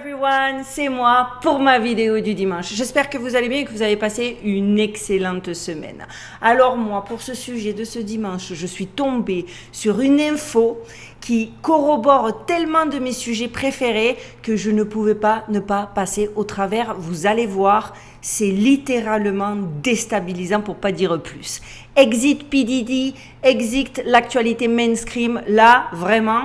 everyone, c'est moi pour ma vidéo du dimanche. J'espère que vous allez bien et que vous avez passé une excellente semaine. Alors moi, pour ce sujet de ce dimanche, je suis tombée sur une info qui corrobore tellement de mes sujets préférés que je ne pouvais pas ne pas passer au travers. Vous allez voir, c'est littéralement déstabilisant pour pas dire plus. Exit P. Diddy, exit l'actualité mainstream, là, vraiment...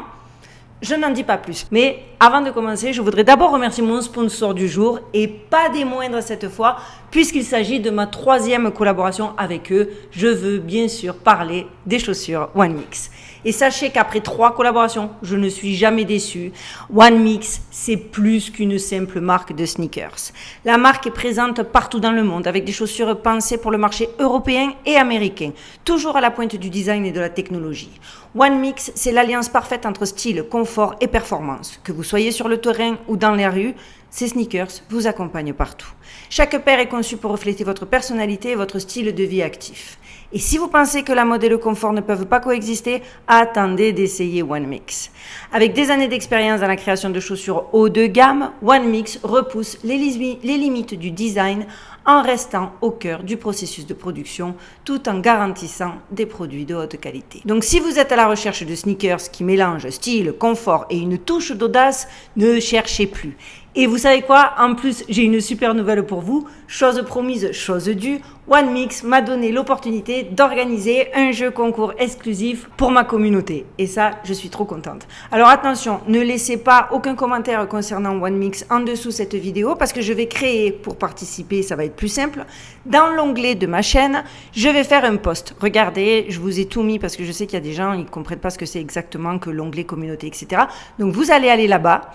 Je n'en dis pas plus. Mais avant de commencer, je voudrais d'abord remercier mon sponsor du jour et pas des moindres cette fois, puisqu'il s'agit de ma 3e collaboration avec eux. Je veux bien sûr parler des chaussures One Mix. Et sachez qu'après 3 collaborations, je ne suis jamais déçue. One Mix, c'est plus qu'une simple marque de sneakers. La marque est présente partout dans le monde avec des chaussures pensées pour le marché européen et américain, toujours à la pointe du design et de la technologie. One Mix, c'est l'alliance parfaite entre style, confort et performance. Que vous soyez sur le terrain ou dans les rues, ces sneakers vous accompagnent partout. Chaque paire est conçue pour refléter votre personnalité et votre style de vie actif. Et si vous pensez que la mode et le confort ne peuvent pas coexister, attendez d'essayer One Mix. Avec des années d'expérience dans la création de chaussures haut de gamme, One Mix repousse les limites du design en restant au cœur du processus de production tout en garantissant des produits de haute qualité. Donc si vous êtes à la recherche de sneakers qui mélangent style, confort et une touche d'audace, ne cherchez plus. Et vous savez quoi? En plus, j'ai une super nouvelle pour vous. Chose promise, chose due. One Mix m'a donné l'opportunité d'organiser un jeu concours exclusif pour ma communauté. Et ça, je suis trop contente. Alors attention, ne laissez pas aucun commentaire concernant One Mix en dessous cette vidéo parce que je vais créer pour participer, ça va être plus simple. Dans l'onglet de ma chaîne, je vais faire un post. Regardez, je vous ai tout mis parce que je sais qu'il y a des gens, ils ne comprennent pas ce que c'est exactement que l'onglet communauté, etc. Donc vous allez aller là-bas.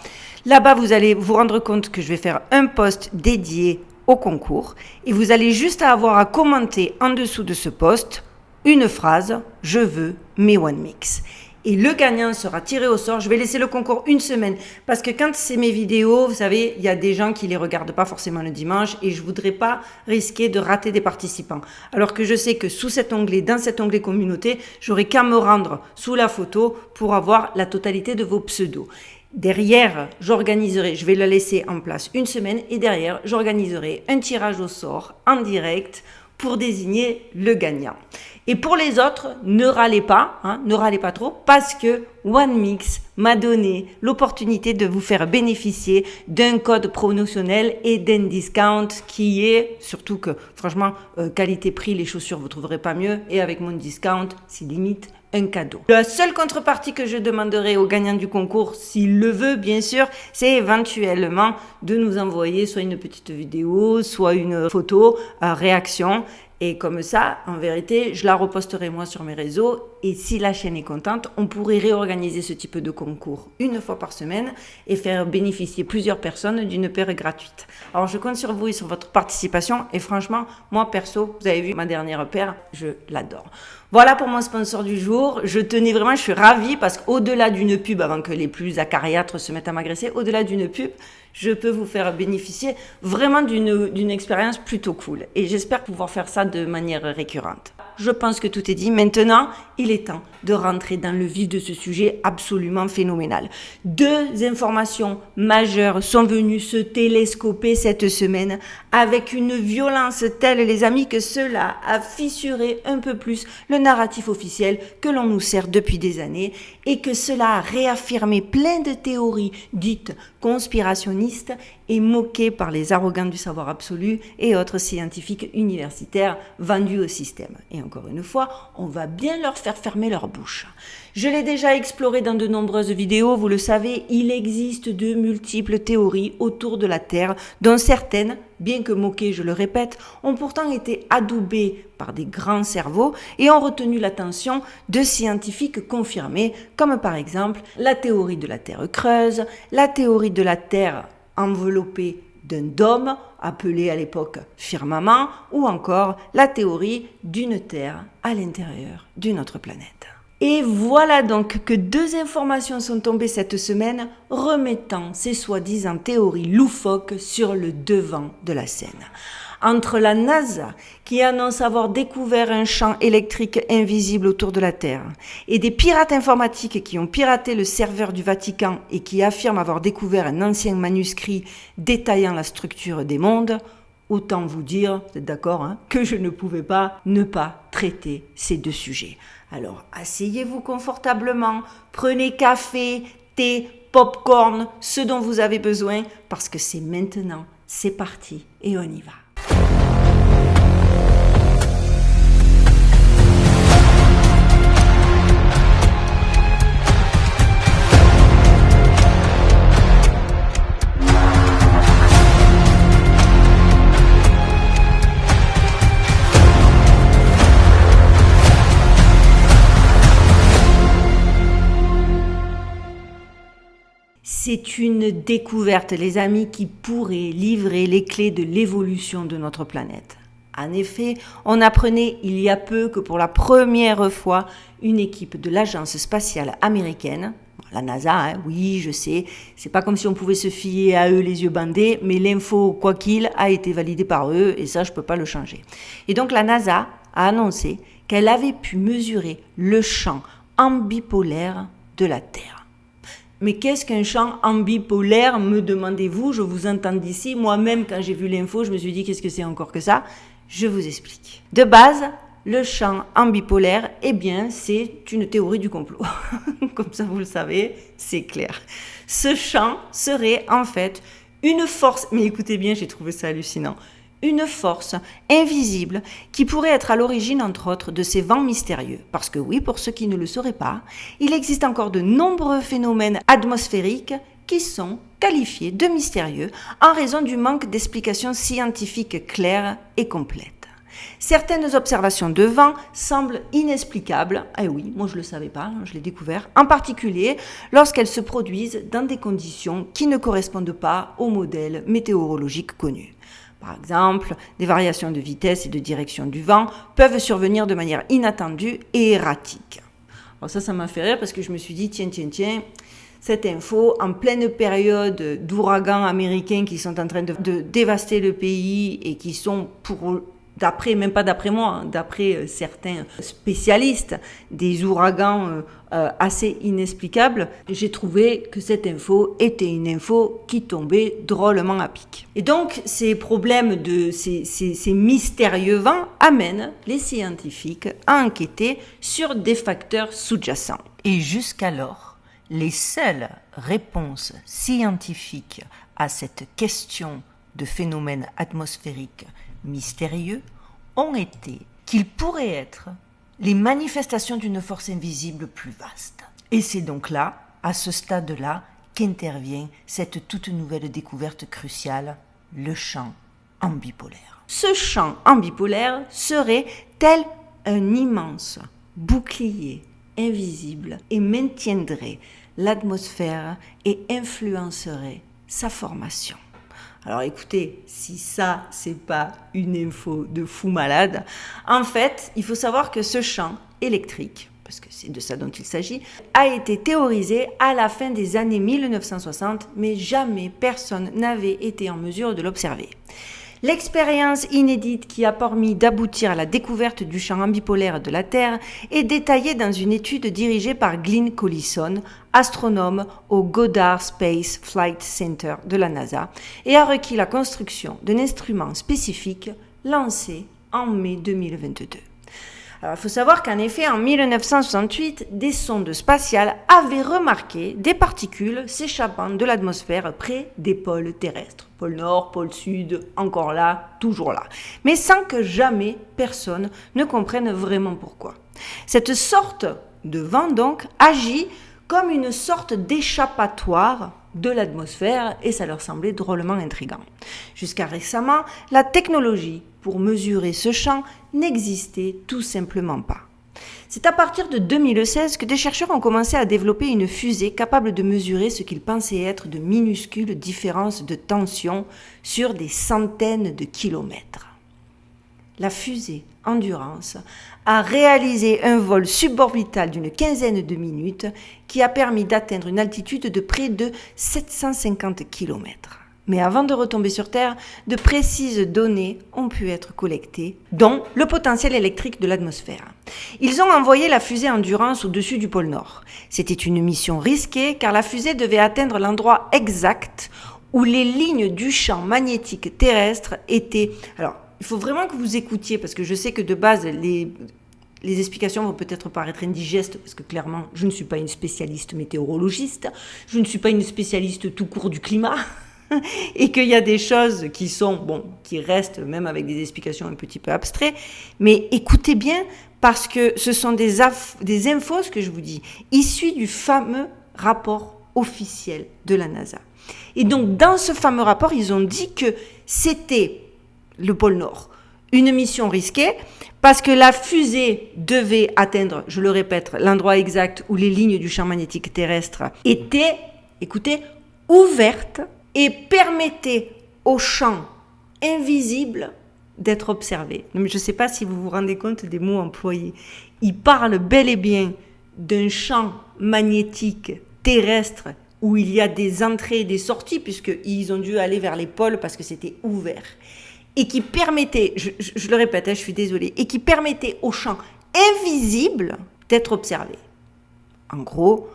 Là-bas, vous allez vous rendre compte que je vais faire un post dédié au concours et vous allez juste avoir à commenter en dessous de ce post une phrase « Je veux mes One Mix ». Et le gagnant sera tiré au sort. Je vais laisser le concours une semaine parce que quand c'est mes vidéos, vous savez, il y a des gens qui les regardent pas forcément le dimanche et je voudrais pas risquer de rater des participants. Alors que je sais que sous cet onglet, dans cet onglet communauté, j'aurai qu'à me rendre sous la photo pour avoir la totalité de vos pseudos. Derrière, je vais le laisser en place une semaine et derrière, j'organiserai un tirage au sort en direct pour désigner le gagnant. Et pour les autres, ne râlez pas trop parce que One Mix m'a donné l'opportunité de vous faire bénéficier d'un code promotionnel et d'un discount qui est, surtout que franchement, qualité-prix, les chaussures, vous ne trouverez pas mieux et avec mon discount, c'est limite un cadeau. La seule contrepartie que je demanderai au gagnant du concours, s'il le veut bien sûr, c'est éventuellement de nous envoyer soit une petite vidéo, soit une photo, réaction. Et comme ça, en vérité, je la reposterai moi sur mes réseaux. Et si la chaîne est contente, on pourrait réorganiser ce type de concours une fois par semaine et faire bénéficier plusieurs personnes d'une paire gratuite. Alors, je compte sur vous et sur votre participation. Et franchement, moi, perso, vous avez vu ma dernière paire, je l'adore. Voilà pour mon sponsor du jour. Je suis ravie parce qu'au-delà d'une pub, avant que les plus acariâtres se mettent à m'agresser, au-delà d'une pub, je peux vous faire bénéficier vraiment d'une expérience plutôt cool. Et j'espère pouvoir faire ça de manière récurrente. Je pense que tout est dit. Maintenant, il est temps de rentrer dans le vif de ce sujet absolument phénoménal. 2 informations majeures sont venues se télescoper cette semaine avec une violence telle, les amis, que cela a fissuré un peu plus le narratif officiel que l'on nous sert depuis des années et que cela a réaffirmé plein de théories dites conspirationnistes et moquées par les arrogants du savoir absolu et autres scientifiques universitaires vendus au système. Et encore une fois, on va bien leur faire fermer leur bouche. Je l'ai déjà exploré dans de nombreuses vidéos, vous le savez, il existe de multiples théories autour de la Terre, dont certaines, bien que moquées, je le répète, ont pourtant été adoubées par des grands cerveaux et ont retenu l'attention de scientifiques confirmés, comme par exemple la théorie de la Terre creuse, la théorie de la Terre enveloppée d'un dôme, appelé à l'époque firmament, ou encore la théorie d'une Terre à l'intérieur d'une autre planète. Et voilà donc que 2 informations sont tombées cette semaine remettant ces soi-disant théories loufoques sur le devant de la scène. entre la NASA, qui annonce avoir découvert un champ électrique invisible autour de la Terre, et des pirates informatiques qui ont piraté le serveur du Vatican et qui affirment avoir découvert un ancien manuscrit détaillant la structure des mondes, autant vous dire, vous êtes d'accord, que je ne pouvais pas ne pas traiter ces deux sujets. Alors, asseyez-vous confortablement, prenez café, thé, popcorn, ce dont vous avez besoin, parce que c'est maintenant, c'est parti et on y va. C'est une découverte, les amis, qui pourrait livrer les clés de l'évolution de notre planète. En effet, on apprenait il y a peu que pour la première fois, une équipe de l'agence spatiale américaine, la NASA, oui, je sais, c'est pas comme si on pouvait se fier à eux les yeux bandés, mais l'info, quoi qu'il, a été validée par eux et ça, je peux pas le changer. Et donc la NASA a annoncé qu'elle avait pu mesurer le champ ambipolaire de la Terre. Mais qu'est-ce qu'un champ ambipolaire, me demandez-vous? Je vous entends d'ici. Moi-même, quand j'ai vu l'info, je me suis dit, qu'est-ce que c'est encore que ça? Je vous explique. De base, le champ ambipolaire, eh bien, c'est une théorie du complot. Comme ça, vous le savez, c'est clair. Ce champ serait en fait une force, mais écoutez bien, j'ai trouvé ça hallucinant, une force invisible qui pourrait être à l'origine, entre autres, de ces vents mystérieux. Parce que oui, pour ceux qui ne le sauraient pas, il existe encore de nombreux phénomènes atmosphériques qui sont qualifiés de mystérieux en raison du manque d'explications scientifiques claires et complètes. Certaines observations de vent semblent inexplicables, eh oui, moi je ne le savais pas, je l'ai découvert, en particulier lorsqu'elles se produisent dans des conditions qui ne correspondent pas au modèle météorologique connu. Par exemple, des variations de vitesse et de direction du vent peuvent survenir de manière inattendue et erratique. Alors ça m'a fait rire parce que je me suis dit, tiens, cette info, en pleine période d'ouragans américains qui sont en train de dévaster le pays et qui sont même pas d'après moi, d'après certains spécialistes, des ouragans assez inexplicables, j'ai trouvé que cette info était une info qui tombait drôlement à pic. Et donc, ces problèmes ces mystérieux vents amènent les scientifiques à enquêter sur des facteurs sous-jacents. Et jusqu'alors, les seules réponses scientifiques à cette question de phénomènes atmosphériques mystérieux ont été qu'ils pourraient être les manifestations d'une force invisible plus vaste. Et c'est donc là, à ce stade-là, qu'intervient cette toute nouvelle découverte cruciale, le champ ambipolaire. Ce champ ambipolaire serait tel un immense bouclier invisible et maintiendrait l'atmosphère et influencerait sa formation. Alors écoutez, si ça, c'est pas une info de fou malade, en fait, il faut savoir que ce champ électrique, parce que c'est de ça dont il s'agit, a été théorisé à la fin des années 1960, mais jamais personne n'avait été en mesure de l'observer. L'expérience inédite qui a permis d'aboutir à la découverte du champ ambipolaire de la Terre est détaillée dans une étude dirigée par Glyn Collison, astronome au Goddard Space Flight Center de la NASA, et a requis la construction d'un instrument spécifique lancé en mai 2022. Alors, il faut savoir qu'en effet, en 1968, des sondes spatiales avaient remarqué des particules s'échappant de l'atmosphère près des pôles terrestres. Pôle Nord, pôle Sud, encore là, toujours là. Mais sans que jamais personne ne comprenne vraiment pourquoi. Cette sorte de vent, donc, agit comme une sorte d'échappatoire de l'atmosphère et ça leur semblait drôlement intriguant. Jusqu'à récemment, la technologie pour mesurer ce champ n'existait tout simplement pas. C'est à partir de 2016 que des chercheurs ont commencé à développer une fusée capable de mesurer ce qu'ils pensaient être de minuscules différences de tension sur des centaines de kilomètres. La fusée Endurance a réalisé un vol suborbital d'une quinzaine de minutes qui a permis d'atteindre une altitude de près de 750 km. Mais avant de retomber sur Terre, de précises données ont pu être collectées, dont le potentiel électrique de l'atmosphère. Ils ont envoyé la fusée Endurance au-dessus du pôle Nord. C'était une mission risquée car la fusée devait atteindre l'endroit exact où les lignes du champ magnétique terrestre étaient... Alors, il faut vraiment que vous écoutiez parce que je sais que de base, les explications vont peut-être paraître indigestes parce que clairement, je ne suis pas une spécialiste météorologiste, je ne suis pas une spécialiste tout court du climat et qu'il y a des choses qui restent même avec des explications un petit peu abstraites, mais écoutez bien parce que ce sont des infos, ce que je vous dis, issues du fameux rapport officiel de la NASA. Et donc, dans ce fameux rapport, ils ont dit que c'était le pôle Nord, une mission risquée parce que la fusée devait atteindre, je le répète, l'endroit exact où les lignes du champ magnétique terrestre étaient, écoutez, ouvertes et permettaient au champ invisible d'être observé. Mais je ne sais pas si vous vous rendez compte des mots employés. Ils parlent bel et bien d'un champ magnétique terrestre où il y a des entrées et des sorties, puisqu'ils ont dû aller vers les pôles parce que c'était ouvert. Et qui permettait, je le répète, je suis désolée, et qui permettait au champ invisible d'être observé. En gros,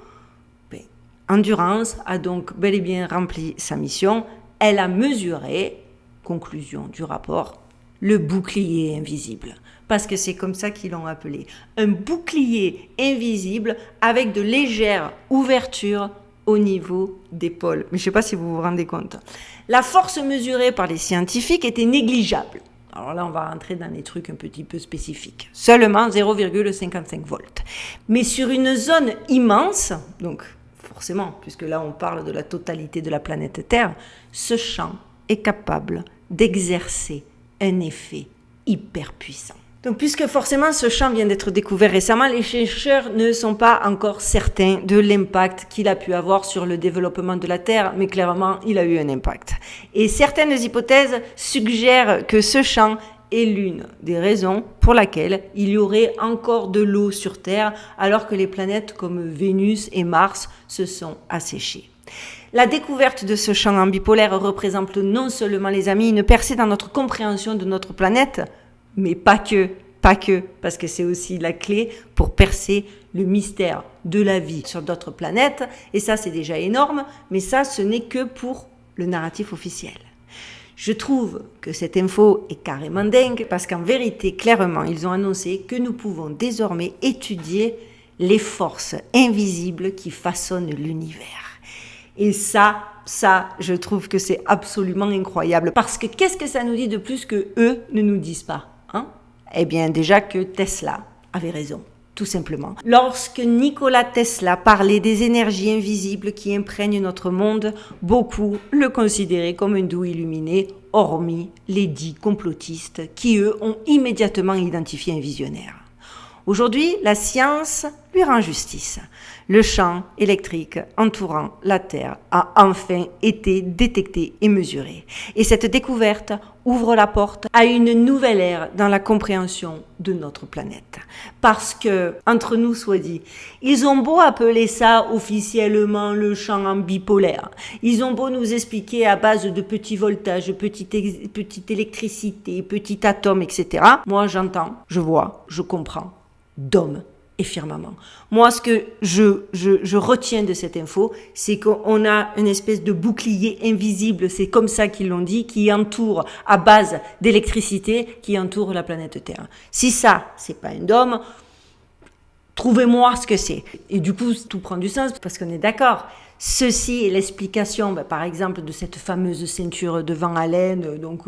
Endurance a donc bel et bien rempli sa mission. Elle a mesuré, conclusion du rapport, le bouclier invisible. Parce que c'est comme ça qu'ils l'ont appelé. Un bouclier invisible avec de légères ouvertures au niveau des pôles. Mais je ne sais pas si vous vous rendez compte. La force mesurée par les scientifiques était négligeable. Alors là, on va rentrer dans des trucs un petit peu spécifiques. Seulement 0,55 volts. Mais sur une zone immense, donc forcément, puisque là on parle de la totalité de la planète Terre, ce champ est capable d'exercer un effet hyper puissant. Donc, puisque forcément ce champ vient d'être découvert récemment, les chercheurs ne sont pas encore certains de l'impact qu'il a pu avoir sur le développement de la Terre, mais clairement, il a eu un impact. Et certaines hypothèses suggèrent que ce champ est l'une des raisons pour laquelle il y aurait encore de l'eau sur Terre, alors que les planètes comme Vénus et Mars se sont asséchées. La découverte de ce champ ambipolaire représente non seulement, les amis, une percée dans notre compréhension de notre planète, mais pas que, parce que c'est aussi la clé pour percer le mystère de la vie sur d'autres planètes. Et ça, c'est déjà énorme, mais ça, ce n'est que pour le narratif officiel. Je trouve que cette info est carrément dingue, parce qu'en vérité, clairement, ils ont annoncé que nous pouvons désormais étudier les forces invisibles qui façonnent l'univers. Et ça, je trouve que c'est absolument incroyable. Parce que qu'est-ce que ça nous dit de plus que eux ne nous disent pas, hein? Eh bien, déjà que Tesla avait raison, tout simplement. Lorsque Nikola Tesla parlait des énergies invisibles qui imprègnent notre monde, beaucoup le considéraient comme un doux illuminé, hormis les dits complotistes qui, eux, ont immédiatement identifié un visionnaire. Aujourd'hui, la science lui rend justice. Le champ électrique entourant la Terre a enfin été détecté et mesuré. Et cette découverte ouvre la porte à une nouvelle ère dans la compréhension de notre planète. Parce que, entre nous soit dit, ils ont beau appeler ça officiellement le champ ambipolaire, ils ont beau nous expliquer à base de petits voltages, petite électricité, petits atomes, etc. Moi, j'entends, je vois, je comprends. D'hommes et firmament. Moi, ce que je retiens de cette info, c'est qu'on a une espèce de bouclier invisible, c'est comme ça qu'ils l'ont dit, qui entoure, à base d'électricité, qui entoure la planète Terre. Si ça, c'est pas un dôme, trouvez-moi ce que c'est. Et du coup, tout prend du sens, parce qu'on est d'accord. Ceci est l'explication, par exemple, de cette fameuse ceinture de Van Allen. Donc,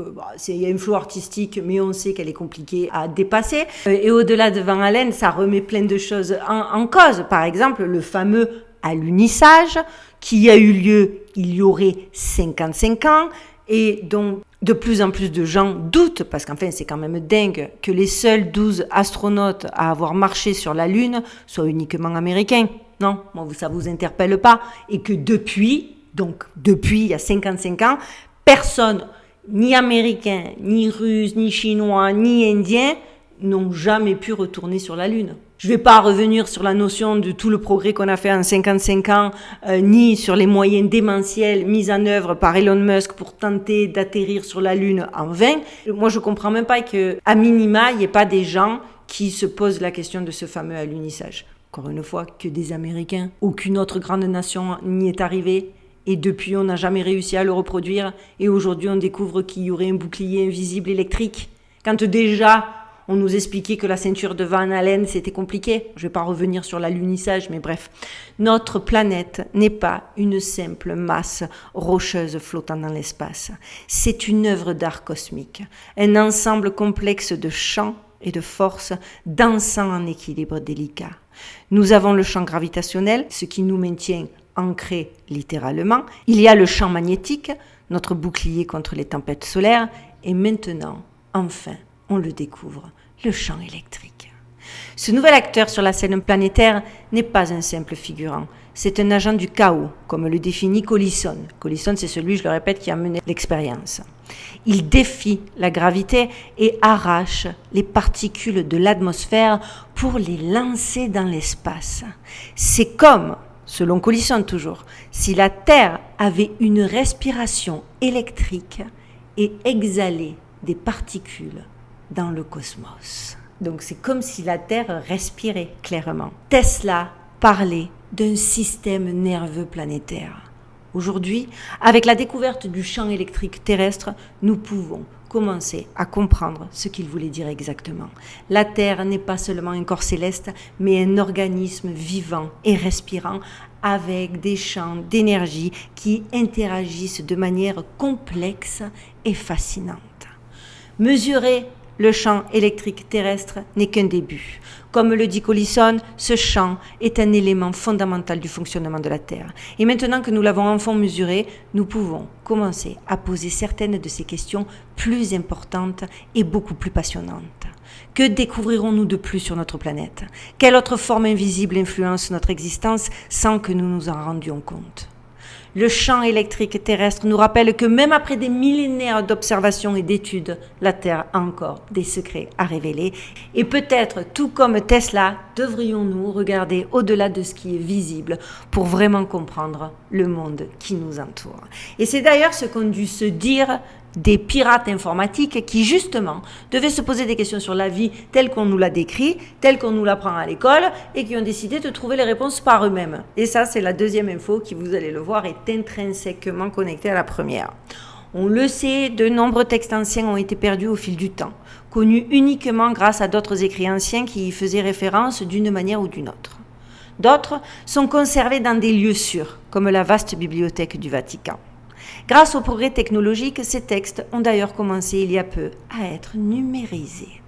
il y a une flow artistique, mais on sait qu'elle est compliquée à dépasser. Et au-delà de Van Allen, ça remet plein de choses en cause. Par exemple, le fameux alunissage qui a eu lieu il y aurait 55 ans et dont de plus en plus de gens doutent, parce qu'enfin, c'est quand même dingue que les seuls 12 astronautes à avoir marché sur la Lune soient uniquement américains. Non, ça vous interpelle pas. Et que depuis, il y a 55 ans, personne, ni américain, ni russe, ni chinois, ni indien, n'ont jamais pu retourner sur la Lune. Je ne vais pas revenir sur la notion de tout le progrès qu'on a fait en 55 ans, ni sur les moyens démentiels mis en œuvre par Elon Musk pour tenter d'atterrir sur la Lune en vain. Moi, je ne comprends même pas qu'à minima, il n'y ait pas des gens qui se posent la question de ce fameux alunissage. Encore une fois, que des Américains, aucune autre grande nation n'y est arrivée. Et depuis, on n'a jamais réussi à le reproduire. Et aujourd'hui, on découvre qu'il y aurait un bouclier invisible électrique. Quand déjà, on nous expliquait que la ceinture de Van Allen, c'était compliqué. Je ne vais pas revenir sur l'alunissage, mais bref. Notre planète n'est pas une simple masse rocheuse flottant dans l'espace. C'est une œuvre d'art cosmique. Un ensemble complexe de champs et de forces dansant en équilibre délicat. Nous avons le champ gravitationnel, ce qui nous maintient ancrés littéralement. Il y a le champ magnétique, notre bouclier contre les tempêtes solaires. Et maintenant, enfin, on le découvre, le champ électrique. Ce nouvel acteur sur la scène planétaire n'est pas un simple figurant. C'est un agent du chaos, comme le définit Collison. Collison, c'est celui, je le répète, qui a mené l'expérience. Il défie la gravité et arrache les particules de l'atmosphère pour les lancer dans l'espace. C'est comme, selon Collison toujours, si la Terre avait une respiration électrique et exhalait des particules dans le cosmos. Donc c'est comme si la Terre respirait clairement. Tesla parlait d'un système nerveux planétaire. Aujourd'hui, avec la découverte du champ électrique terrestre, nous pouvons commencer à comprendre ce qu'il voulait dire exactement. La Terre n'est pas seulement un corps céleste, mais un organisme vivant et respirant avec des champs d'énergie qui interagissent de manière complexe et fascinante. Mesurer le champ électrique terrestre n'est qu'un début. Comme le dit Collison, ce champ est un élément fondamental du fonctionnement de la Terre. Et maintenant que nous l'avons enfin mesuré, nous pouvons commencer à poser certaines de ces questions plus importantes et beaucoup plus passionnantes. Que découvrirons-nous de plus sur notre planète ? Quelle autre forme invisible influence notre existence sans que nous nous en rendions compte ? Le champ électrique terrestre nous rappelle que même après des millénaires d'observations et d'études, la Terre a encore des secrets à révéler. Et peut-être, tout comme Tesla, devrions-nous regarder au-delà de ce qui est visible pour vraiment comprendre le monde qui nous entoure. Et c'est d'ailleurs ce qu'ont dû se dire des pirates informatiques qui, justement, devaient se poser des questions sur la vie telle qu'on nous l'a décrit, telle qu'on nous l'apprend à l'école, et qui ont décidé de trouver les réponses par eux-mêmes. Et ça, c'est la deuxième info qui, vous allez le voir, est intrinsèquement connectée à la première. On le sait, de nombreux textes anciens ont été perdus au fil du temps, connus uniquement grâce à d'autres écrits anciens qui y faisaient référence d'une manière ou d'une autre. D'autres sont conservés dans des lieux sûrs, comme la vaste bibliothèque du Vatican. Grâce au progrès technologique, ces textes ont d'ailleurs commencé il y a peu à être numérisés.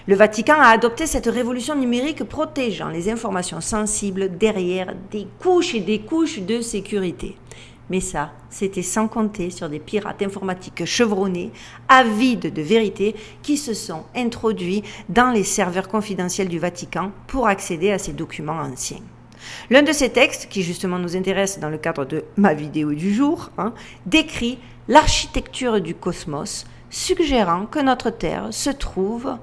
Le Vatican a adopté cette révolution numérique protégeant les informations sensibles derrière des couches et des couches de sécurité. Mais ça, c'était sans compter sur des pirates informatiques chevronnés, avides de vérité, qui se sont introduits dans les serveurs confidentiels du Vatican pour accéder à ces documents anciens. L'un de ces textes, qui justement nous intéresse dans le cadre de ma vidéo du jour, décrit l'architecture du cosmos, suggérant que notre Terre se trouve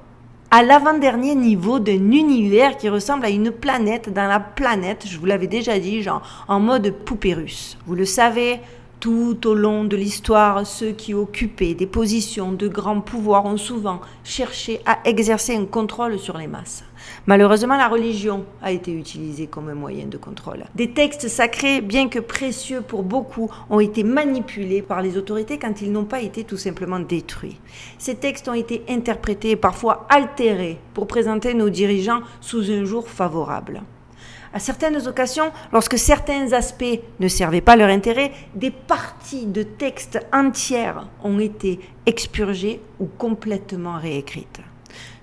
à l'avant-dernier niveau d'un univers qui ressemble à une planète dans la planète, je vous l'avais déjà dit, genre en mode poupée russe. Vous le savez, tout au long de l'histoire, ceux qui occupaient des positions de grand pouvoir ont souvent cherché à exercer un contrôle sur les masses. Malheureusement, la religion a été utilisée comme un moyen de contrôle. Des textes sacrés, bien que précieux pour beaucoup, ont été manipulés par les autorités quand ils n'ont pas été tout simplement détruits. Ces textes ont été interprétés et parfois altérés pour présenter nos dirigeants sous un jour favorable. À certaines occasions, lorsque certains aspects ne servaient pas leur intérêt, des parties de textes entières ont été expurgées ou complètement réécrites.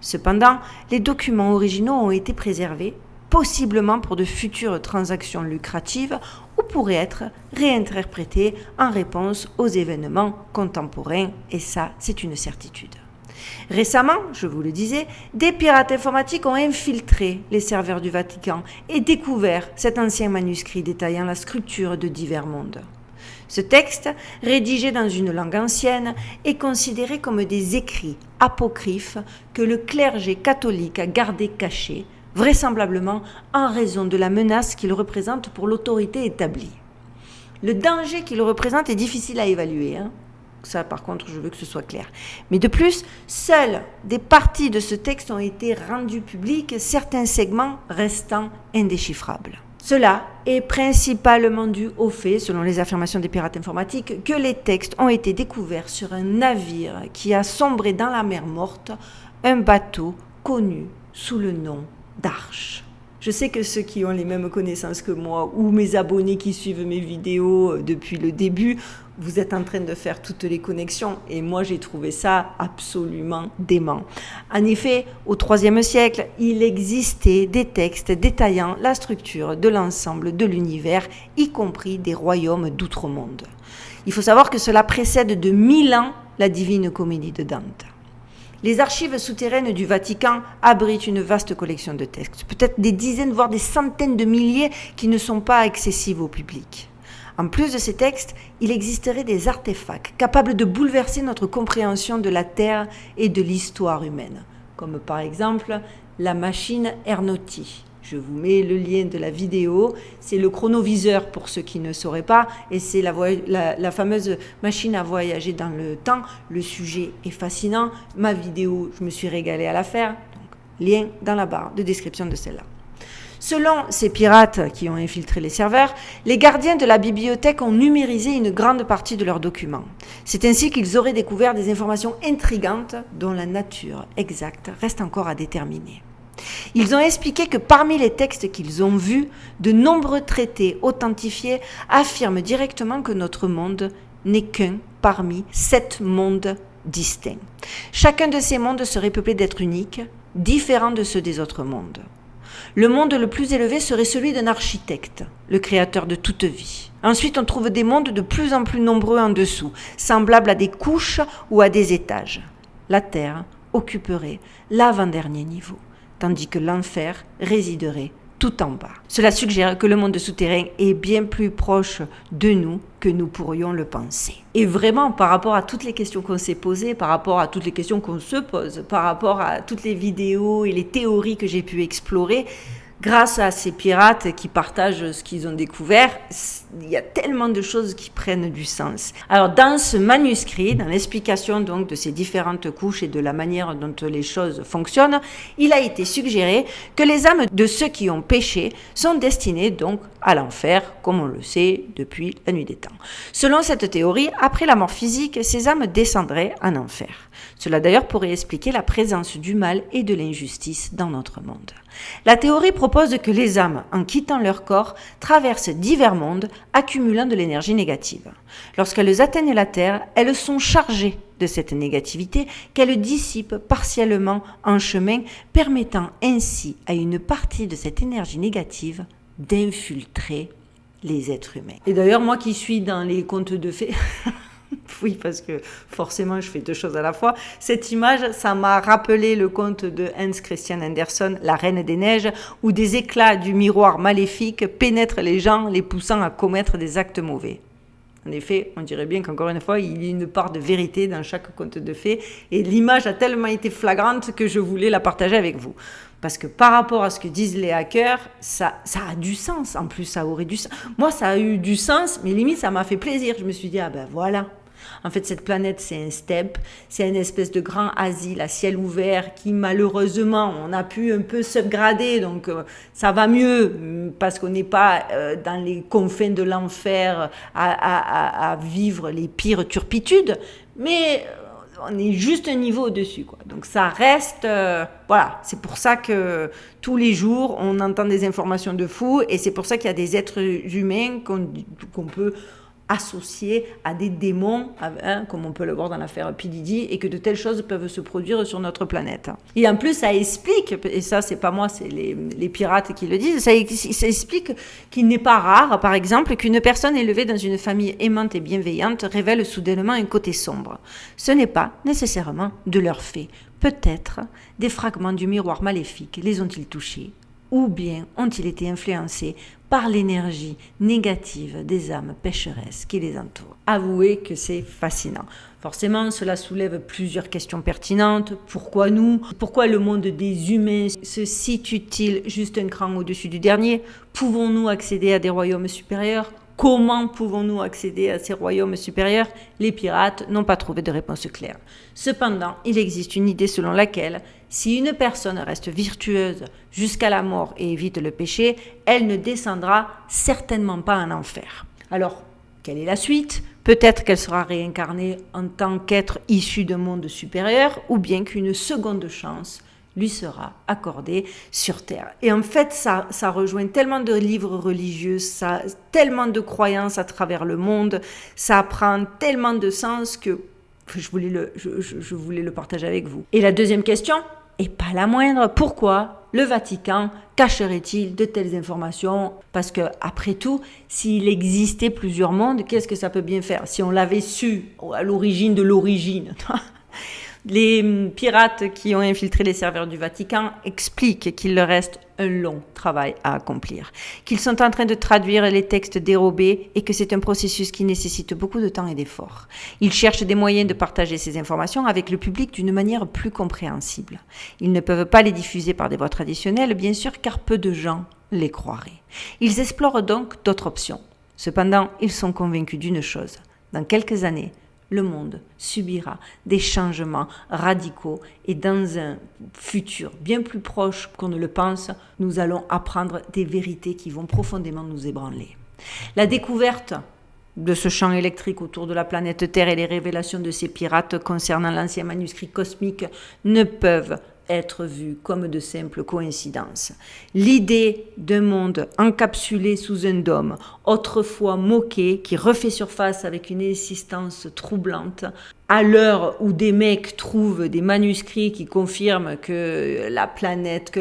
Cependant, les documents originaux ont été préservés, possiblement pour de futures transactions lucratives ou pourraient être réinterprétés en réponse aux événements contemporains, et ça, c'est une certitude. Récemment, je vous le disais, des pirates informatiques ont infiltré les serveurs du Vatican et découvert cet ancien manuscrit détaillant la structure de divers mondes. Ce texte, rédigé dans une langue ancienne, est considéré comme des écrits apocryphes que le clergé catholique a gardés cachés, vraisemblablement en raison de la menace qu'il représente pour l'autorité établie. Le danger qu'il représente est difficile à évaluer, Ça, par contre, je veux que ce soit clair. Mais de plus, seules des parties de ce texte ont été rendues publiques, certains segments restant indéchiffrables. Cela est principalement dû au fait, selon les affirmations des pirates informatiques, que les textes ont été découverts sur un navire qui a sombré dans la mer Morte, un bateau connu sous le nom d'Arche. Je sais que ceux qui ont les mêmes connaissances que moi ou mes abonnés qui suivent mes vidéos depuis le début, vous êtes en train de faire toutes les connexions et moi j'ai trouvé ça absolument dément. En effet, au IIIe siècle, il existait des textes détaillant la structure de l'ensemble de l'univers, y compris des royaumes d'outre-monde. Il faut savoir que cela précède de 1000 ans la Divine Comédie de Dante. Les archives souterraines du Vatican abritent une vaste collection de textes, peut-être des dizaines, voire des centaines de milliers qui ne sont pas accessibles au public. En plus de ces textes, il existerait des artefacts capables de bouleverser notre compréhension de la Terre et de l'histoire humaine, comme par exemple la machine Ernotti. Je vous mets le lien de la vidéo, c'est le chronoviseur pour ceux qui ne sauraient pas, et c'est la fameuse machine à voyager dans le temps. Le sujet est fascinant, ma vidéo, je me suis régalée à la faire, donc lien dans la barre de description de celle-là. Selon ces pirates qui ont infiltré les serveurs, les gardiens de la bibliothèque ont numérisé une grande partie de leurs documents. C'est ainsi qu'ils auraient découvert des informations intrigantes dont la nature exacte reste encore à déterminer. Ils ont expliqué que parmi les textes qu'ils ont vus, de nombreux traités authentifiés affirment directement que notre monde n'est qu'un parmi 7 mondes distincts. Chacun de ces mondes serait peuplé d'êtres uniques, différents de ceux des autres mondes. Le monde le plus élevé serait celui d'un architecte, le créateur de toute vie. Ensuite, on trouve des mondes de plus en plus nombreux en dessous, semblables à des couches ou à des étages. La Terre occuperait l'avant-dernier niveau, tandis que l'enfer résiderait tout en bas. Cela suggère que le monde souterrain est bien plus proche de nous que nous pourrions le penser. Et vraiment, par rapport à toutes les questions qu'on s'est posées, par rapport à toutes les questions qu'on se pose, par rapport à toutes les vidéos et les théories que j'ai pu explorer, grâce à ces pirates qui partagent ce qu'ils ont découvert, il y a tellement de choses qui prennent du sens. Alors, dans ce manuscrit, dans l'explication donc de ces différentes couches et de la manière dont les choses fonctionnent, il a été suggéré que les âmes de ceux qui ont péché sont destinées donc à l'enfer, comme on le sait depuis la nuit des temps. Selon cette théorie, après la mort physique, ces âmes descendraient en enfer. Cela d'ailleurs pourrait expliquer la présence du mal et de l'injustice dans notre monde. La théorie propose que les âmes, en quittant leur corps, traversent divers mondes, accumulant de l'énergie négative. Lorsqu'elles atteignent la Terre, elles sont chargées de cette négativité qu'elles dissipent partiellement en chemin, permettant ainsi à une partie de cette énergie négative d'infiltrer les êtres humains. Et d'ailleurs, moi qui suis dans les contes de fées... Oui, parce que forcément, je fais 2 choses à la fois. Cette image, ça m'a rappelé le conte de Hans Christian Andersen, La Reine des Neiges, où des éclats du miroir maléfique pénètrent les gens, les poussant à commettre des actes mauvais. En effet, on dirait bien qu'encore une fois, il y a une part de vérité dans chaque conte de fées. Et l'image a tellement été flagrante que je voulais la partager avec vous. Parce que par rapport à ce que disent les hackers, ça a du sens. En plus, ça aurait du sens. Moi, ça a eu du sens, mais limite, ça m'a fait plaisir. Je me suis dit, ah ben voilà. En fait, cette planète, c'est un steppe, c'est une espèce de grand asile à ciel ouvert qui, malheureusement, on a pu un peu subgrader, donc ça va mieux parce qu'on n'est pas dans les confins de l'enfer à vivre les pires turpitudes, mais on est juste un niveau au-dessus, quoi. Donc ça reste, voilà, c'est pour ça que tous les jours, on entend des informations de fous, et c'est pour ça qu'il y a des êtres humains qu'on peut associés à des démons, comme on peut le voir dans l'affaire P. Diddy, et que de telles choses peuvent se produire sur notre planète. Et en plus, ça explique, et ça c'est pas moi, c'est les pirates qui le disent, ça explique qu'il n'est pas rare, par exemple, qu'une personne élevée dans une famille aimante et bienveillante révèle soudainement un côté sombre. Ce n'est pas nécessairement de leur fait. Peut-être des fragments du miroir maléfique les ont-ils touchés ou bien ont-ils été influencés par l'énergie négative des âmes pécheresses qui les entourent? Avouez que c'est fascinant. Forcément, cela soulève plusieurs questions pertinentes. Pourquoi nous? Pourquoi le monde des humains se situe-t-il juste un cran au-dessus du dernier? Pouvons-nous accéder à des royaumes supérieurs? Comment pouvons-nous accéder à ces royaumes supérieurs? Les pirates n'ont pas trouvé de réponse claire. Cependant, il existe une idée selon laquelle si une personne reste virtueuse jusqu'à la mort et évite le péché, elle ne descendra certainement pas en enfer. Alors, quelle est la suite? Peut-être qu'elle sera réincarnée en tant qu'être issu d'un monde supérieur, ou bien qu'une seconde chance lui sera accordée sur Terre. Et en fait, ça rejoint tellement de livres religieux, tellement de croyances à travers le monde, ça prend tellement de sens que je voulais le partager avec vous. Et la deuxième question, et pas la moindre, pourquoi le Vatican cacherait-il de telles informations? Parce que, après tout, s'il existait plusieurs mondes, qu'est-ce que ça peut bien faire? Si on l'avait su à l'origine de l'origine. Les pirates qui ont infiltré les serveurs du Vatican expliquent qu'il leur reste un long travail à accomplir, qu'ils sont en train de traduire les textes dérobés et que c'est un processus qui nécessite beaucoup de temps et d'efforts. Ils cherchent des moyens de partager ces informations avec le public d'une manière plus compréhensible. Ils ne peuvent pas les diffuser par des voies traditionnelles, bien sûr, car peu de gens les croiraient. Ils explorent donc d'autres options. Cependant, ils sont convaincus d'une chose. Dans quelques années, le monde subira des changements radicaux et dans un futur bien plus proche qu'on ne le pense, nous allons apprendre des vérités qui vont profondément nous ébranler. La découverte de ce champ électrique autour de la planète Terre et les révélations de ces pirates concernant l'ancien manuscrit cosmique ne peuvent être vues comme de simples coïncidences. L'idée d'un monde encapsulé sous un dôme, autrefois moqué, qui refait surface avec une insistance troublante, à l'heure où des mecs trouvent des manuscrits qui confirment que la planète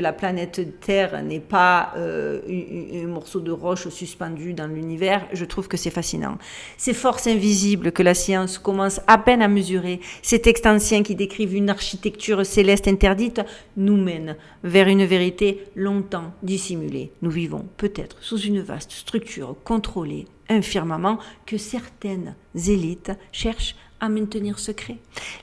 Terre n'est pas un morceau de roche suspendu dans l'univers, je trouve que c'est fascinant. Ces forces invisibles que la science commence à peine à mesurer, ces textes anciens qui décrivent une architecture céleste interdite, nous mènent vers une vérité longtemps dissimulée. Nous vivons peut-être sous une vaste structure contrôlée, un firmament que certaines élites cherchent à maintenir secret.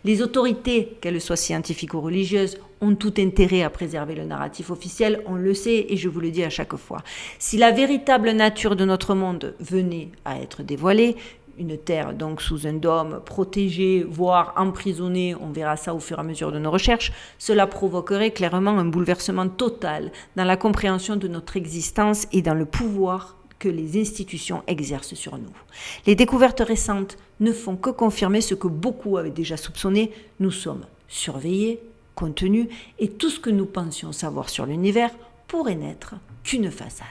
Les autorités, qu'elles soient scientifiques ou religieuses, ont tout intérêt à préserver le narratif officiel, on le sait et je vous le dis à chaque fois. Si la véritable nature de notre monde venait à être dévoilée, une terre donc sous un dôme, protégée, voire emprisonnée, on verra ça au fur et à mesure de nos recherches, cela provoquerait clairement un bouleversement total dans la compréhension de notre existence et dans le pouvoir que les institutions exercent sur nous. Les découvertes récentes ne font que confirmer ce que beaucoup avaient déjà soupçonné. Nous sommes surveillés, contenus, et tout ce que nous pensions savoir sur l'univers pourrait n'être qu'une façade.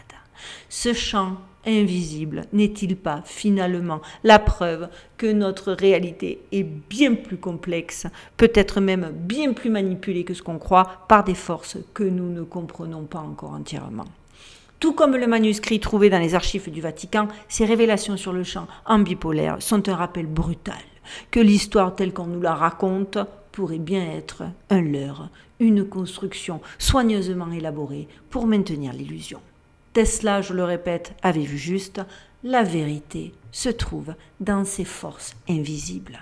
Ce champ invisible n'est-il pas finalement la preuve que notre réalité est bien plus complexe, peut-être même bien plus manipulée que ce qu'on croit par des forces que nous ne comprenons pas encore entièrement? Tout comme le manuscrit trouvé dans les archives du Vatican, ces révélations sur le champ ambipolaire sont un rappel brutal que l'histoire telle qu'on nous la raconte pourrait bien être un leurre, une construction soigneusement élaborée pour maintenir l'illusion. Tesla, je le répète, avait vu juste, la vérité se trouve dans ces forces invisibles.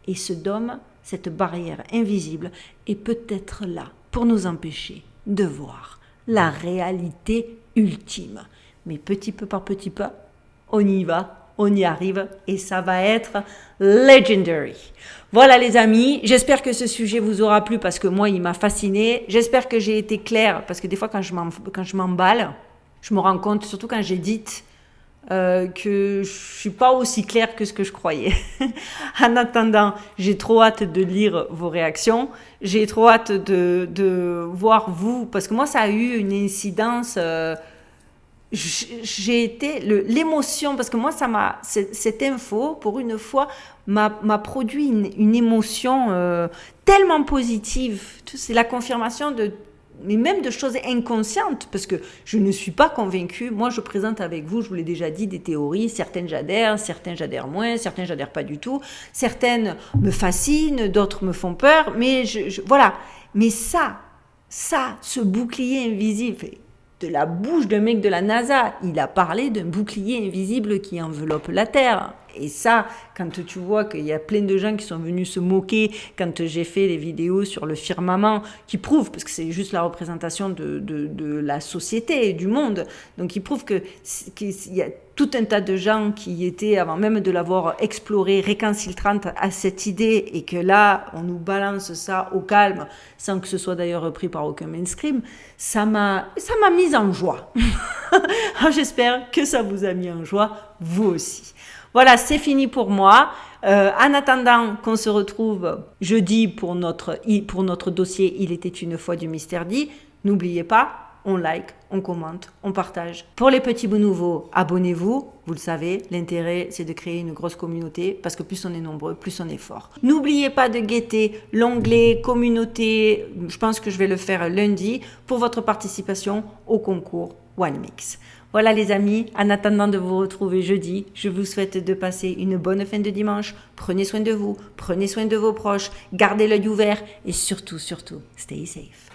Et ce dôme, cette barrière invisible, est peut-être là pour nous empêcher de voir la réalité ultime. Mais petit peu par petit peu, on y va, on y arrive et ça va être legendary. Voilà les amis, j'espère que ce sujet vous aura plu parce que moi il m'a fasciné. J'espère que j'ai été claire parce que des fois quand je m'emballe, je me rends compte, surtout quand j'édite, que je suis pas aussi claire que ce que je croyais. En attendant, j'ai trop hâte de lire vos réactions. J'ai trop hâte de voir vous, parce que moi ça a eu une incidence. J'ai été l'émotion, parce que moi cette info pour une fois m'a produit une émotion tellement positive. C'est la confirmation mais même de choses inconscientes, parce que je ne suis pas convaincue. Moi, je présente avec vous, je vous l'ai déjà dit, des théories. Certaines j'adhère moins, certaines j'adhère pas du tout. Certaines me fascinent, d'autres me font peur. Mais voilà. Mais ça, ce bouclier invisible, de la bouche d'un mec de la NASA. Il a parlé d'un bouclier invisible qui enveloppe la Terre. Et ça, quand tu vois qu'il y a plein de gens qui sont venus se moquer quand j'ai fait les vidéos sur le firmament, qui prouvent, parce que c'est juste la représentation de la société et du monde, donc ils prouvent qu'il y a tout un tas de gens qui étaient, avant même de l'avoir exploré, récalcitrantes à cette idée, et que là, on nous balance ça au calme, sans que ce soit d'ailleurs repris par aucun mainstream, ça m'a mise en joie. J'espère que ça vous a mis en joie, vous aussi. Voilà, c'est fini pour moi. En attendant qu'on se retrouve jeudi pour notre dossier Il était une fois du Mystère dit, n'oubliez pas, on like, on commente, on partage. Pour les petits bouts nouveaux, abonnez-vous. Vous le savez, l'intérêt, c'est de créer une grosse communauté parce que plus on est nombreux, plus on est fort. N'oubliez pas de guetter l'onglet communauté. Je pense que je vais le faire lundi pour votre participation au concours One Mix. Voilà les amis, en attendant de vous retrouver jeudi, je vous souhaite de passer une bonne fin de dimanche. Prenez soin de vous, prenez soin de vos proches, gardez l'œil ouvert et surtout, stay safe.